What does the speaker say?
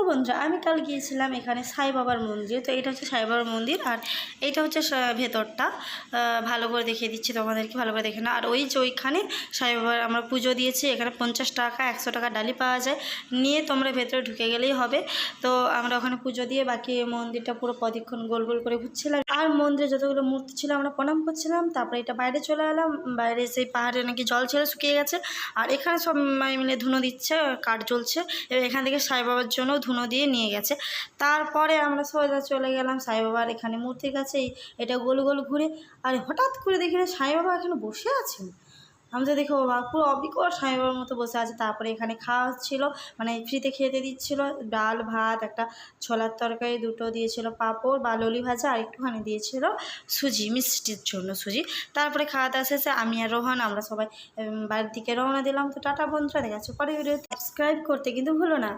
বন্ধুরা, আমি কাল গিয়েছিলাম এখানে সাই বাবার মন্দিরে। তো এটা হচ্ছে সাই বাবার মন্দির, আর এইটা হচ্ছে ভেতরটা। ভালো করে দেখিয়ে দিচ্ছি তোমাদেরকে, ভালো করে দেখে না। আর ওই যে ওইখানে সাই বাবার আমরা পুজো দিয়েছি। এখানে 50 টাকা 100 টাকা ডালি পাওয়া যায়, নিয়ে তোমরা ভেতরে ঢুকে গেলেই হবে। তো আমরা ওখানে পুজো দিয়ে বাকি মন্দিরটা পুরো প্রদক্ষিণ গোল গোল করে ঘুরছিলাম। আর মন্দিরে যতগুলো মূর্তি ছিল আমরা প্রণাম করছিলাম। তারপরে এটা বাইরে চলে এলাম। বাইরে সেই পাহাড়ে নাকি জল ছিল, শুকিয়ে গেছে। আর এখানে সবাই মিলে ধুনো দিচ্ছে, কাঠ জ্বলছে। এবার এখান থেকে সাই বাবার জন্য ধুনো দিয়ে নিয়ে গেছে। তারপরে আমরা সোজা চলে গেলাম সাই বাবার এখানে মূর্তির কাছে। এটা গোল গোল ঘুরে, আর হঠাৎ করে দেখি সাই বাবা এখানে বসে আছেন। আমি তো দেখে বাবা পুরো অবিকট সাই বাবার মতো বসে আছে। তারপরে এখানে খাওয়া হচ্ছিলো, মানে ফ্রিতে খেতে দিচ্ছিলো। ডাল ভাত, একটা ছোলার তরকারি, দুটো দিয়েছিল পাঁপড় বা ললি ভাজা, আর একটুখানি দিয়েছিল সুজি, মিষ্টির জন্য সুজি। তারপরে খাওয়া দাওয়া শেষে আমি আর রোহন আমরা সবাই বাড়ির দিকে রওনা দিলাম। তো টাটা বন্ধুরা, দেখা যাচ্ছে পরে ভিডিও। সাবস্ক্রাইব করতে কিন্তু ভুলো না।